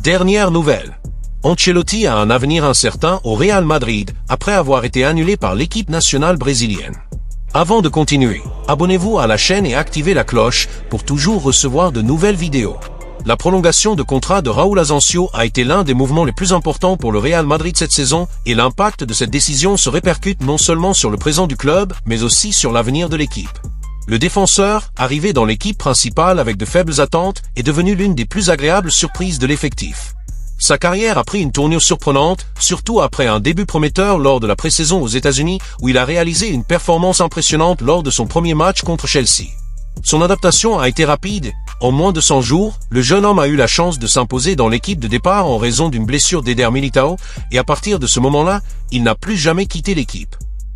Dernière nouvelle. Ancelotti a un avenir incertain au Real Madrid après avoir été annulé par l'équipe nationale brésilienne. Avant de continuer, abonnez-vous à la chaîne et activez la cloche pour toujours recevoir de nouvelles vidéos. La prolongation de contrat de Raúl Asensio a été l'un des mouvements les plus importants pour le Real Madrid cette saison et l'impact de cette décision se répercute non seulement sur le présent du club, mais aussi sur l'avenir de l'équipe. Le défenseur, arrivé dans l'équipe principale avec de faibles attentes, est devenu l'une des plus agréables surprises de l'effectif. Sa carrière a pris une tournure surprenante, surtout après un début prometteur lors de la pré-saison aux États-Unis où il a réalisé une performance impressionnante lors de son premier match contre Chelsea. Son adaptation a été rapide. En moins de 100 jours, le jeune homme a eu la chance de s'imposer dans l'équipe de départ en raison d'une blessure d'Éder Militão et à partir de ce moment-là, il n'a plus jamais quitté l'équipe.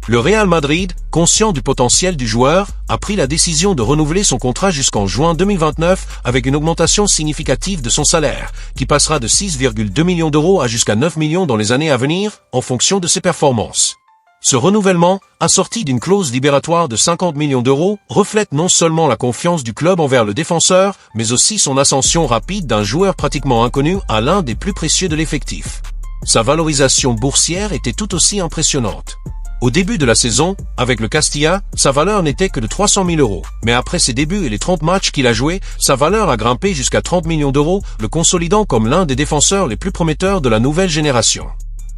Le Real Madrid, conscient du potentiel du joueur, a pris la décision de renouveler son contrat jusqu'en juin 2029 avec une augmentation significative de son salaire, qui passera de 6,2 millions d'euros à jusqu'à 9 millions dans les années à venir, en fonction de ses performances. Ce renouvellement, assorti d'une clause libératoire de 50 millions d'euros, reflète non seulement la confiance du club envers le défenseur, mais aussi son ascension rapide d'un joueur pratiquement inconnu à l'un des plus précieux de l'effectif. Sa valorisation boursière était tout aussi impressionnante. Au début de la saison, avec le Castilla, sa valeur n'était que de 300 000 euros, mais après ses débuts et les 30 matchs qu'il a joués, sa valeur a grimpé jusqu'à 30 millions d'euros, le consolidant comme l'un des défenseurs les plus prometteurs de la nouvelle génération.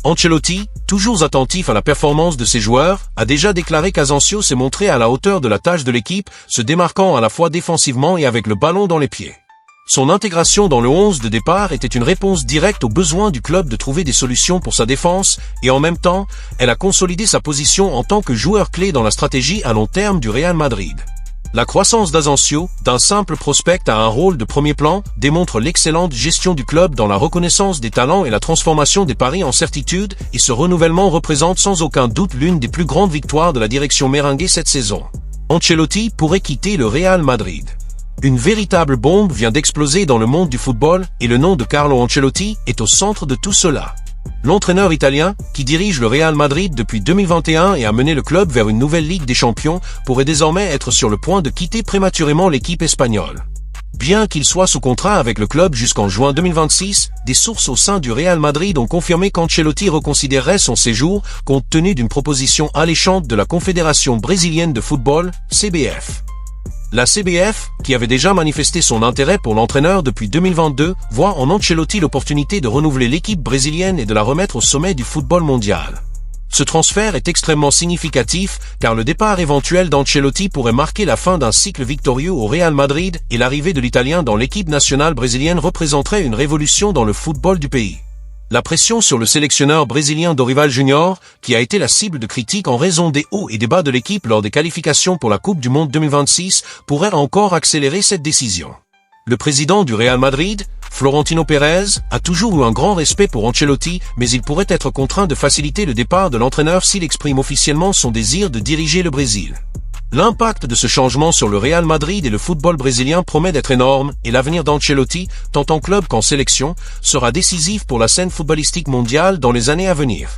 Ancelotti, toujours attentif à la performance de ses joueurs, a déjà déclaré qu'Asensio s'est montré à la hauteur de la tâche de l'équipe, se démarquant à la fois défensivement et avec le ballon dans les pieds. Son intégration dans le 11 de départ était une réponse directe aux besoins du club de trouver des solutions pour sa défense et en même temps, elle a consolidé sa position en tant que joueur clé dans la stratégie à long terme du Real Madrid. La croissance d'Asensio, d'un simple prospect à un rôle de premier plan, démontre l'excellente gestion du club dans la reconnaissance des talents et la transformation des paris en certitude, et ce renouvellement représente sans aucun doute l'une des plus grandes victoires de la direction merengue cette saison. Ancelotti pourrait quitter le Real Madrid. Une véritable bombe vient d'exploser dans le monde du football et le nom de Carlo Ancelotti est au centre de tout cela. L'entraîneur italien, qui dirige le Real Madrid depuis 2021 et a mené le club vers une nouvelle Ligue des Champions, pourrait désormais être sur le point de quitter prématurément l'équipe espagnole. Bien qu'il soit sous contrat avec le club jusqu'en juin 2026, des sources au sein du Real Madrid ont confirmé qu'Ancelotti reconsidérerait son séjour compte tenu d'une proposition alléchante de la Confédération brésilienne de football, CBF. La CBF, qui avait déjà manifesté son intérêt pour l'entraîneur depuis 2022, voit en Ancelotti l'opportunité de renouveler l'équipe brésilienne et de la remettre au sommet du football mondial. Ce transfert est extrêmement significatif car le départ éventuel d'Ancelotti pourrait marquer la fin d'un cycle victorieux au Real Madrid et l'arrivée de l'Italien dans l'équipe nationale brésilienne représenterait une révolution dans le football du pays. La pression sur le sélectionneur brésilien Dorival Junior, qui a été la cible de critiques en raison des hauts et des bas de l'équipe lors des qualifications pour la Coupe du Monde 2026, pourrait encore accélérer cette décision. Le président du Real Madrid, Florentino Pérez, a toujours eu un grand respect pour Ancelotti, mais il pourrait être contraint de faciliter le départ de l'entraîneur s'il exprime officiellement son désir de diriger le Brésil. L'impact de ce changement sur le Real Madrid et le football brésilien promet d'être énorme et l'avenir d'Ancelotti, tant en club qu'en sélection, sera décisif pour la scène footballistique mondiale dans les années à venir.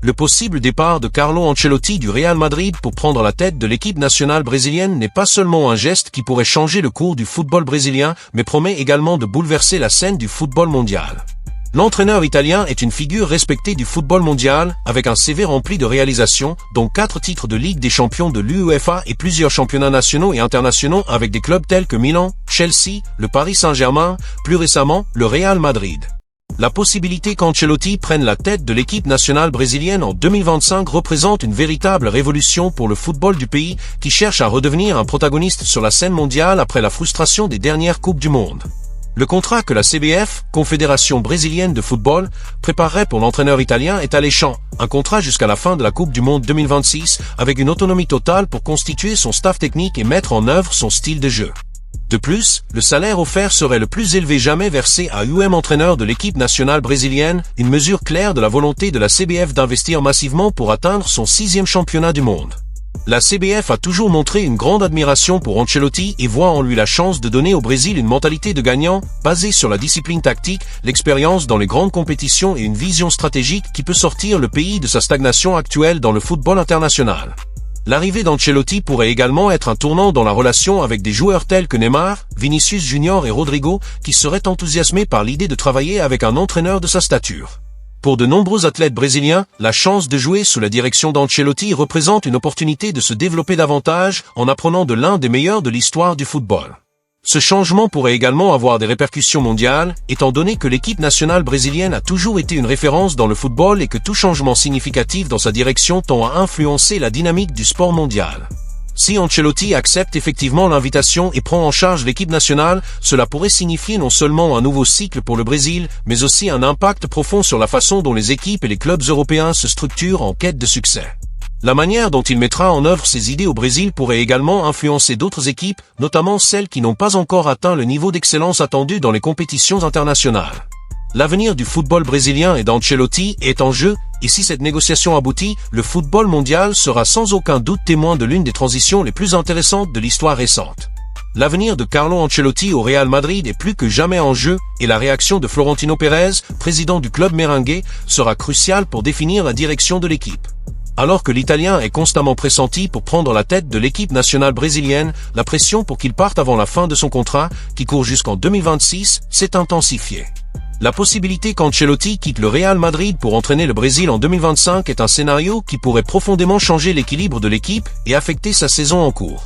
Le possible départ de Carlo Ancelotti du Real Madrid pour prendre la tête de l'équipe nationale brésilienne n'est pas seulement un geste qui pourrait changer le cours du football brésilien, mais promet également de bouleverser la scène du football mondial. L'entraîneur italien est une figure respectée du football mondial, avec un CV rempli de réalisations, dont 4 titres de Ligue des champions de l'UEFA et plusieurs championnats nationaux et internationaux avec des clubs tels que Milan, Chelsea, le Paris Saint-Germain, plus récemment, le Real Madrid. La possibilité qu'Ancelotti prenne la tête de l'équipe nationale brésilienne en 2025 représente une véritable révolution pour le football du pays qui cherche à redevenir un protagoniste sur la scène mondiale après la frustration des dernières Coupes du Monde. Le contrat que la CBF, Confédération brésilienne de football, préparerait pour l'entraîneur italien est alléchant, un contrat jusqu'à la fin de la Coupe du Monde 2026 avec une autonomie totale pour constituer son staff technique et mettre en œuvre son style de jeu. De plus, le salaire offert serait le plus élevé jamais versé à entraîneur de l'équipe nationale brésilienne, une mesure claire de la volonté de la CBF d'investir massivement pour atteindre son 6e championnat du monde. La CBF a toujours montré une grande admiration pour Ancelotti et voit en lui la chance de donner au Brésil une mentalité de gagnant, basée sur la discipline tactique, l'expérience dans les grandes compétitions et une vision stratégique qui peut sortir le pays de sa stagnation actuelle dans le football international. L'arrivée d'Ancelotti pourrait également être un tournant dans la relation avec des joueurs tels que Neymar, Vinicius Junior et Rodrigo, qui seraient enthousiasmés par l'idée de travailler avec un entraîneur de sa stature. Pour de nombreux athlètes brésiliens, la chance de jouer sous la direction d'Ancelotti représente une opportunité de se développer davantage en apprenant de l'un des meilleurs de l'histoire du football. Ce changement pourrait également avoir des répercussions mondiales, étant donné que l'équipe nationale brésilienne a toujours été une référence dans le football et que tout changement significatif dans sa direction tend à influencer la dynamique du sport mondial. Si Ancelotti accepte effectivement l'invitation et prend en charge l'équipe nationale, cela pourrait signifier non seulement un nouveau cycle pour le Brésil, mais aussi un impact profond sur la façon dont les équipes et les clubs européens se structurent en quête de succès. La manière dont il mettra en œuvre ses idées au Brésil pourrait également influencer d'autres équipes, notamment celles qui n'ont pas encore atteint le niveau d'excellence attendu dans les compétitions internationales. L'avenir du football brésilien et d'Ancelotti est en jeu, et si cette négociation aboutit, le football mondial sera sans aucun doute témoin de l'une des transitions les plus intéressantes de l'histoire récente. L'avenir de Carlo Ancelotti au Real Madrid est plus que jamais en jeu, et la réaction de Florentino Pérez, président du club merengue, sera cruciale pour définir la direction de l'équipe. Alors que l'Italien est constamment pressenti pour prendre la tête de l'équipe nationale brésilienne, la pression pour qu'il parte avant la fin de son contrat, qui court jusqu'en 2026, s'est intensifiée. La possibilité qu'Ancelotti quitte le Real Madrid pour entraîner le Brésil en 2025 est un scénario qui pourrait profondément changer l'équilibre de l'équipe et affecter sa saison en cours.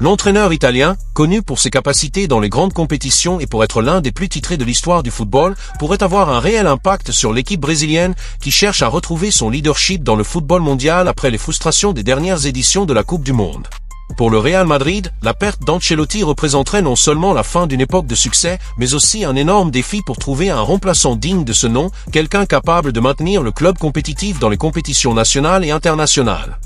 L'entraîneur italien, connu pour ses capacités dans les grandes compétitions et pour être l'un des plus titrés de l'histoire du football, pourrait avoir un réel impact sur l'équipe brésilienne qui cherche à retrouver son leadership dans le football mondial après les frustrations des dernières éditions de la Coupe du Monde. Pour le Real Madrid, la perte d'Ancelotti représenterait non seulement la fin d'une époque de succès, mais aussi un énorme défi pour trouver un remplaçant digne de ce nom, quelqu'un capable de maintenir le club compétitif dans les compétitions nationales et internationales.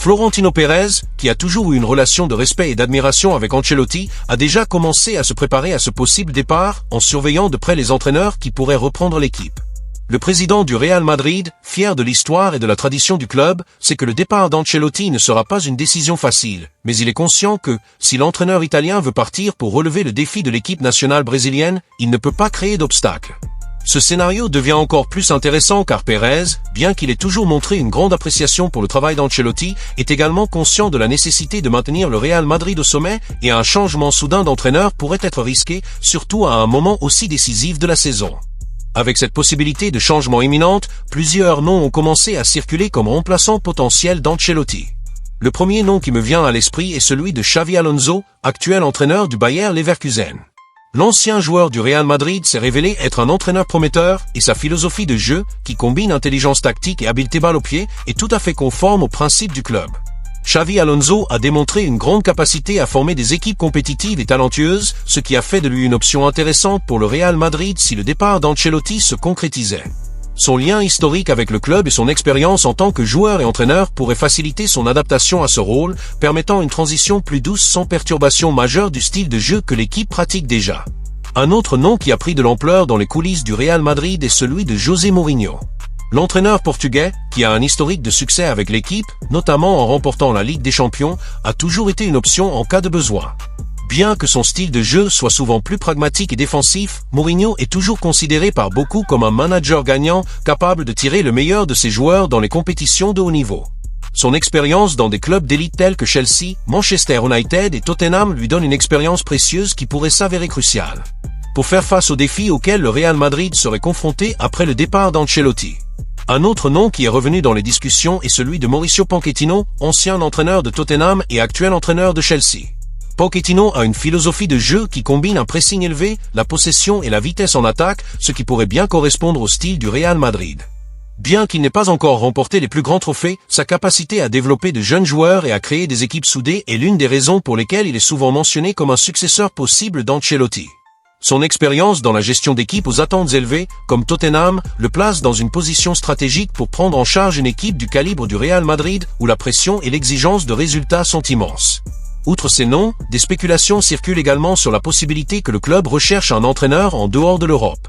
Florentino Pérez, qui a toujours eu une relation de respect et d'admiration avec Ancelotti, a déjà commencé à se préparer à ce possible départ en surveillant de près les entraîneurs qui pourraient reprendre l'équipe. Le président du Real Madrid, fier de l'histoire et de la tradition du club, sait que le départ d'Ancelotti ne sera pas une décision facile, mais il est conscient que, si l'entraîneur italien veut partir pour relever le défi de l'équipe nationale brésilienne, il ne peut pas créer d'obstacles. Ce scénario devient encore plus intéressant car Pérez, bien qu'il ait toujours montré une grande appréciation pour le travail d'Ancelotti, est également conscient de la nécessité de maintenir le Real Madrid au sommet et un changement soudain d'entraîneur pourrait être risqué, surtout à un moment aussi décisif de la saison. Avec cette possibilité de changement imminente, plusieurs noms ont commencé à circuler comme remplaçants potentiels d'Ancelotti. Le premier nom qui me vient à l'esprit est celui de Xavi Alonso, actuel entraîneur du Bayer Leverkusen. L'ancien joueur du Real Madrid s'est révélé être un entraîneur prometteur et sa philosophie de jeu, qui combine intelligence tactique et habileté balle au pied, est tout à fait conforme aux principes du club. Xavi Alonso a démontré une grande capacité à former des équipes compétitives et talentueuses, ce qui a fait de lui une option intéressante pour le Real Madrid si le départ d'Ancelotti se concrétisait. Son lien historique avec le club et son expérience en tant que joueur et entraîneur pourraient faciliter son adaptation à ce rôle, permettant une transition plus douce sans perturbation majeure du style de jeu que l'équipe pratique déjà. Un autre nom qui a pris de l'ampleur dans les coulisses du Real Madrid est celui de José Mourinho. L'entraîneur portugais, qui a un historique de succès avec l'équipe, notamment en remportant la Ligue des Champions, a toujours été une option en cas de besoin. Bien que son style de jeu soit souvent plus pragmatique et défensif, Mourinho est toujours considéré par beaucoup comme un manager gagnant, capable de tirer le meilleur de ses joueurs dans les compétitions de haut niveau. Son expérience dans des clubs d'élite tels que Chelsea, Manchester United et Tottenham lui donne une expérience précieuse qui pourrait s'avérer cruciale pour faire face aux défis auxquels le Real Madrid serait confronté après le départ d'Ancelotti. Un autre nom qui est revenu dans les discussions est celui de Mauricio Pochettino, ancien entraîneur de Tottenham et actuel entraîneur de Chelsea. Pochettino a une philosophie de jeu qui combine un pressing élevé, la possession et la vitesse en attaque, ce qui pourrait bien correspondre au style du Real Madrid. Bien qu'il n'ait pas encore remporté les plus grands trophées, sa capacité à développer de jeunes joueurs et à créer des équipes soudées est l'une des raisons pour lesquelles il est souvent mentionné comme un successeur possible d'Ancelotti. Son expérience dans la gestion d'équipes aux attentes élevées, comme Tottenham, le place dans une position stratégique pour prendre en charge une équipe du calibre du Real Madrid, où la pression et l'exigence de résultats sont immenses. Outre ces noms, des spéculations circulent également sur la possibilité que le club recherche un entraîneur en dehors de l'Europe.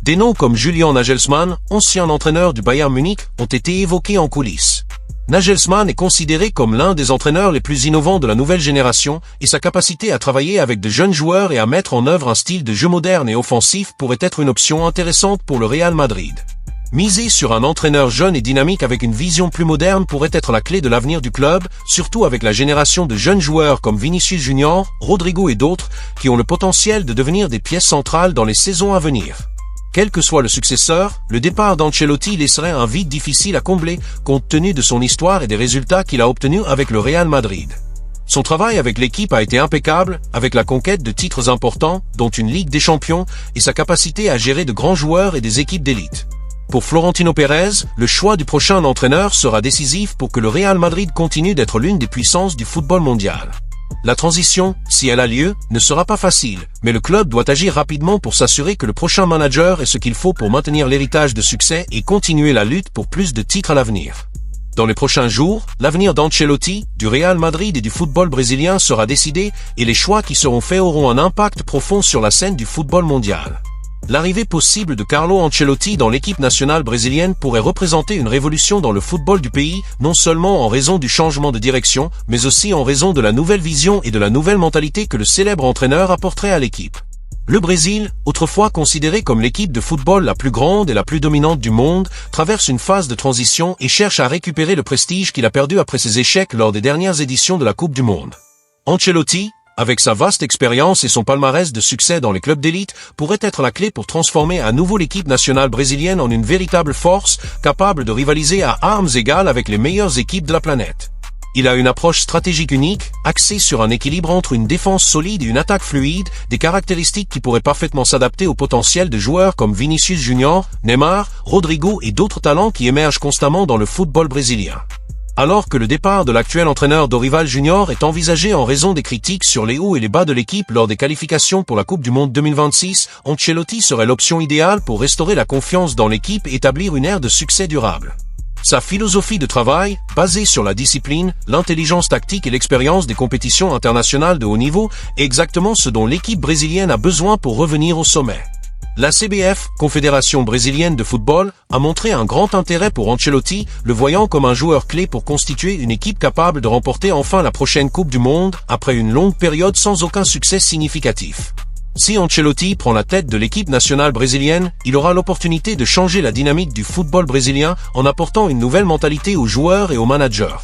Des noms comme Julian Nagelsmann, ancien entraîneur du Bayern Munich, ont été évoqués en coulisses. Nagelsmann est considéré comme l'un des entraîneurs les plus innovants de la nouvelle génération, et sa capacité à travailler avec de jeunes joueurs et à mettre en œuvre un style de jeu moderne et offensif pourrait être une option intéressante pour le Real Madrid. Miser sur un entraîneur jeune et dynamique avec une vision plus moderne pourrait être la clé de l'avenir du club, surtout avec la génération de jeunes joueurs comme Vinicius Junior, Rodrigo et d'autres, qui ont le potentiel de devenir des pièces centrales dans les saisons à venir. Quel que soit le successeur, le départ d'Ancelotti laisserait un vide difficile à combler, compte tenu de son histoire et des résultats qu'il a obtenus avec le Real Madrid. Son travail avec l'équipe a été impeccable, avec la conquête de titres importants, dont une Ligue des Champions, et sa capacité à gérer de grands joueurs et des équipes d'élite. Pour Florentino Pérez, le choix du prochain entraîneur sera décisif pour que le Real Madrid continue d'être l'une des puissances du football mondial. La transition, si elle a lieu, ne sera pas facile, mais le club doit agir rapidement pour s'assurer que le prochain manager ait ce qu'il faut pour maintenir l'héritage de succès et continuer la lutte pour plus de titres à l'avenir. Dans les prochains jours, l'avenir d'Ancelotti, du Real Madrid et du football brésilien sera décidé et les choix qui seront faits auront un impact profond sur la scène du football mondial. L'arrivée possible de Carlo Ancelotti dans l'équipe nationale brésilienne pourrait représenter une révolution dans le football du pays, non seulement en raison du changement de direction, mais aussi en raison de la nouvelle vision et de la nouvelle mentalité que le célèbre entraîneur apporterait à l'équipe. Le Brésil, autrefois considéré comme l'équipe de football la plus grande et la plus dominante du monde, traverse une phase de transition et cherche à récupérer le prestige qu'il a perdu après ses échecs lors des dernières éditions de la Coupe du Monde. Ancelotti, avec sa vaste expérience et son palmarès de succès dans les clubs d'élite, pourrait être la clé pour transformer à nouveau l'équipe nationale brésilienne en une véritable force, capable de rivaliser à armes égales avec les meilleures équipes de la planète. Il a une approche stratégique unique, axée sur un équilibre entre une défense solide et une attaque fluide, des caractéristiques qui pourraient parfaitement s'adapter au potentiel de joueurs comme Vinicius Junior, Neymar, Rodrigo et d'autres talents qui émergent constamment dans le football brésilien. Alors que le départ de l'actuel entraîneur Dorival Junior est envisagé en raison des critiques sur les hauts et les bas de l'équipe lors des qualifications pour la Coupe du Monde 2026, Ancelotti serait l'option idéale pour restaurer la confiance dans l'équipe et établir une ère de succès durable. Sa philosophie de travail, basée sur la discipline, l'intelligence tactique et l'expérience des compétitions internationales de haut niveau, est exactement ce dont l'équipe brésilienne a besoin pour revenir au sommet. La CBF, Confédération brésilienne de football, a montré un grand intérêt pour Ancelotti, le voyant comme un joueur clé pour constituer une équipe capable de remporter enfin la prochaine Coupe du Monde, après une longue période sans aucun succès significatif. Si Ancelotti prend la tête de l'équipe nationale brésilienne, il aura l'opportunité de changer la dynamique du football brésilien en apportant une nouvelle mentalité aux joueurs et aux managers.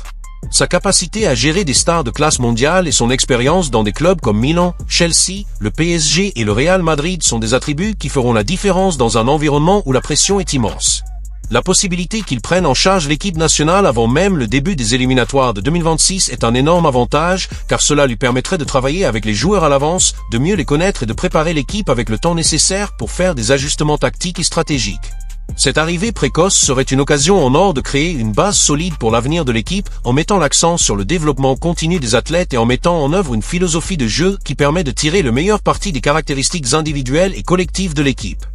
Sa capacité à gérer des stars de classe mondiale et son expérience dans des clubs comme Milan, Chelsea, le PSG et le Real Madrid sont des attributs qui feront la différence dans un environnement où la pression est immense. La possibilité qu'il prenne en charge l'équipe nationale avant même le début des éliminatoires de 2026 est un énorme avantage, car cela lui permettrait de travailler avec les joueurs à l'avance, de mieux les connaître et de préparer l'équipe avec le temps nécessaire pour faire des ajustements tactiques et stratégiques. Cette arrivée précoce serait une occasion en or de créer une base solide pour l'avenir de l'équipe en mettant l'accent sur le développement continu des athlètes et en mettant en œuvre une philosophie de jeu qui permet de tirer le meilleur parti des caractéristiques individuelles et collectives de l'équipe.